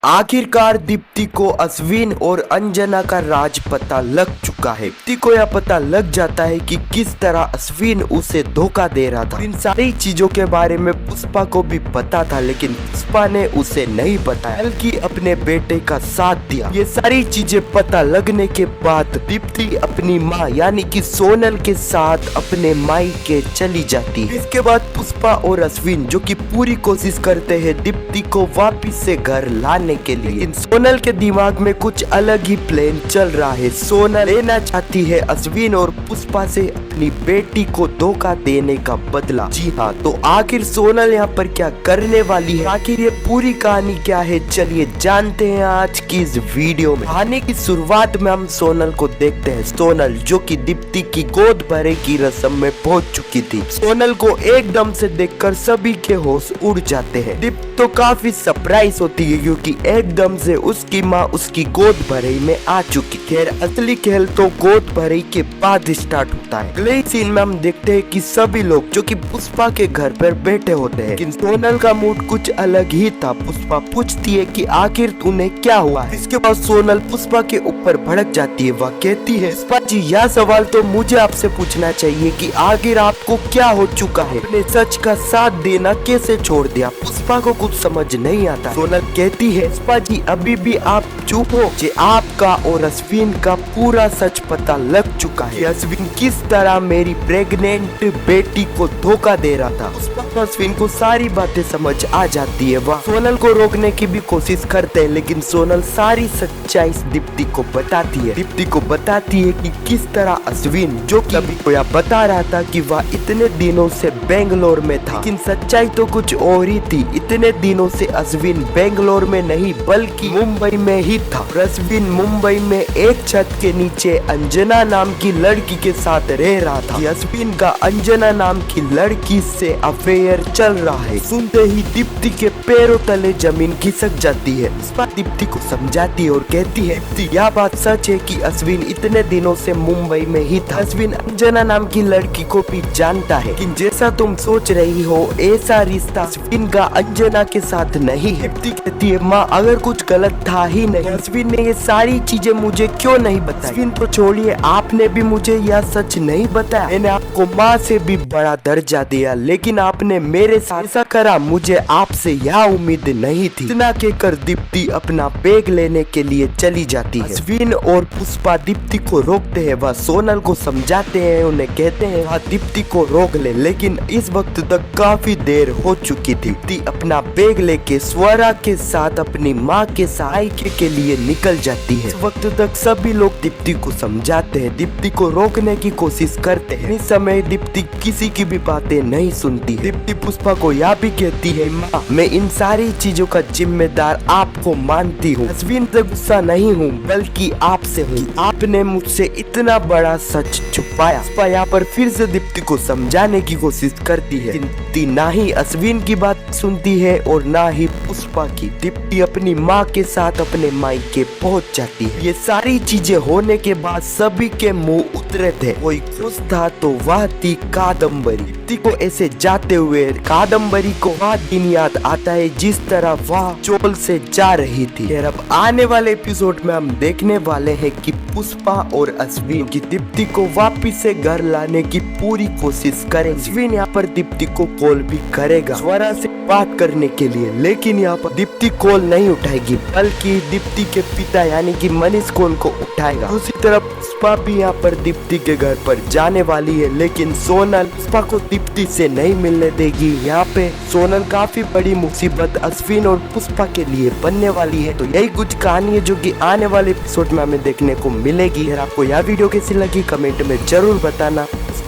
आखिरकार दीप्ति को अश्विन और अंजना का राज पता लग चुका है। दीप्ति को यह पता लग जाता है कि किस तरह अश्विन उसे धोखा दे रहा था। इन सारी चीजों के बारे में पुष्पा को भी पता था, लेकिन पुष्पा ने उसे नहीं बताया बल्कि अपने बेटे का साथ दिया। ये सारी चीजें पता लगने के बाद दीप्ति अपनी माँ यानी कि सोनल के साथ अपने मायके चली जाती है। इसके बाद पुष्पा और अश्विन जो कि पूरी कोशिश करते हैं दीप्ति को वापिस से घर लाने के लिए, लेकिन सोनल के दिमाग में कुछ अलग ही प्लान चल रहा है। सोनल लेना चाहती है अश्विन और पुष्पा से अपनी बेटी को धोखा देने का बदला। जी हाँ, तो आखिर सोनल यहाँ पर क्या करने वाली है, आखिर ये पूरी कहानी क्या है, चलिए जानते हैं आज की इस वीडियो में। कहानी की शुरुआत में हम सोनल को देखते हैं। सोनल जो कि दीप्ति की गोद भरे की रस्म में पहुंच चुकी थी। सोनल को एकदम से देखकर सभी के होश उड़ जाते हैं। दीप्ति तो काफी सरप्राइज होती है क्योंकि एकदम से उसकी माँ उसकी गोद भरई में आ चुकी। खैर असली खेल तो गोद भरई के बाद स्टार्ट होता है। अगले सीन में हम देखते हैं कि सभी लोग जो कि पुष्पा के घर पर बैठे होते हैं, लेकिन सोनल का मूड कुछ अलग ही था। पुष्पा पूछती है कि आखिर तूने क्या हुआ है। इसके बाद सोनल पुष्पा के ऊपर भड़क जाती है। वह कहती है, पुष्पा जी यह सवाल तो मुझे आपसे पूछना चाहिए कि आखिर आपको क्या हो चुका है, अपने सच का साथ देना कैसे छोड़ दिया। पुष्पा को कुछ समझ नहीं आता। सोनल कहती है, पुष्पा जी अभी भी आप चुप हो। जे आपका और अश्विन का पूरा सच पता लग चुका है। अश्विन किस तरह मेरी प्रेग्नेंट बेटी को धोखा दे रहा था। पुष्पा और अश्विन को सारी बातें समझ आ जाती है। वह सोनल को रोकने की भी कोशिश करते हैं, लेकिन सोनल सारी सच्चाई दीप्ति को बताती है। दीप्ति को बताती है कि किस तरह अश्विन जो सभी को यह बता रहा था कि वह इतने दिनों से बेंगलोर में था, लेकिन सच्चाई तो कुछ और ही थी। इतने दिनों से अश्विन बेंगलोर में नहीं बल्कि मुंबई में ही था। अश्विन मुंबई में एक छत के नीचे अंजना नाम की लड़की के साथ रह रहा था। अश्विन का अंजना नाम की लड़की से अफेयर चल रहा है। सुनते ही दीप्ति के पैरों तले जमीन खिसक जाती है। पुष्पा दीप्ति को समझाती है और कहती है, दीप्ति यह बात सच है कि अश्विन इतने दिनों से मुंबई में ही था। अश्विन अंजना नाम की लड़की को भी जानता है, लेकिन जैसा तुम सोच रही हो ऐसा रिश्ता अश्विन का अंजना के साथ नहीं है। दीप्ति कहती है, माँ अगर कुछ गलत था ही नहीं, अश्विन ने ये सारी चीजें मुझे क्यों नहीं बताई। अश्विन तो छोड़िए, आपने भी मुझे यह सच नहीं बताया। मैंने आपको माँ से भी बड़ा दर्जा दिया, लेकिन आपने मेरे साथ ऐसा करा, मुझे आपसे यह उम्मीद नहीं थी। इतना कहकर दीप्ति अपना बैग लेने के लिए चली जाती है। अश्विन और पुष्पा दीप्ति को रोकते हैं। वह सोनल को समझाते हैं, उन्हें कहते हैं वह दीप्ति को रोक ले, लेकिन इस वक्त तक काफी देर हो चुकी थी। दीप्ति अपना बैग लेके स्वरा के साथ अपनी माँ के सहायके के लिए निकल जाती है। इस वक्त तक सभी लोग दीप्ति को समझाते हैं, दीप्ति को रोकने की कोशिश करते हैं। इस समय दीप्ति किसी की भी बातें नहीं सुनती। दीप्ति पुष्पा को यह भी कहती है, माँ मैं इन सारी चीजों का जिम्मेदार आपको मानती हूँ। अश्विन से गुस्सा नहीं हूँ बल्कि आपसे हूँ। आपने मुझसे इतना बड़ा सच छुपाया। पुष्पा यहाँ पर फिर से दीप्ति को समझाने की कोशिश करती है। दीप्ति ना ही अश्विन की बात सुनती है और ना ही पुष्पा की। दीप्ति अपनी माँ के साथ अपने मायके पहुंच जाती है। ये सारी चीजें होने के बाद सभी के मुंह उतरे थे। कोई खुश था तो वह थी कादम्बरी। दीप्ति को ऐसे जाते हुए कादम्बरी को वह दिन याद आता है जिस तरह वह चोल से जा रही थी। फिर अब आने वाले एपिसोड में हम देखने वाले हैं कि पुष्पा और अश्विन की दीप्ति को वापिस से घर लाने की पूरी कोशिश करें। अश्विन यहाँ पर दीप्ति को कॉल भी करेगा स्वरा से बात करने के लिए, लेकिन यहाँ पर दीप्ति कॉल नहीं उठाएगी बल्कि दीप्ति के पिता यानी कि मनीष कॉल को उठाएगा। दूसरी तरफ पुष्पा भी यहाँ पर दीप्ति के घर पर जाने वाली है, लेकिन सोनल पुष्पा को दीप्ति से नहीं मिलने देगी। यहाँ पे सोनल काफी बड़ी मुसीबत अश्विन और पुष्पा के लिए बनने वाली है। तो यही कुछ कहानी है जो कि आने वाले एपिसोड में हमें देखने को मिलेगी। अगर आपको यह वीडियो कैसी लगी कमेंट में जरूर बताना।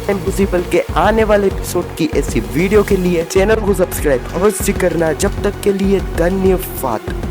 इम्पॉसिबल के आने वाले एपिसोड की ऐसी वीडियो के लिए चैनल को सब्सक्राइब अवश्य करना। जब तक के लिए धन्यवाद।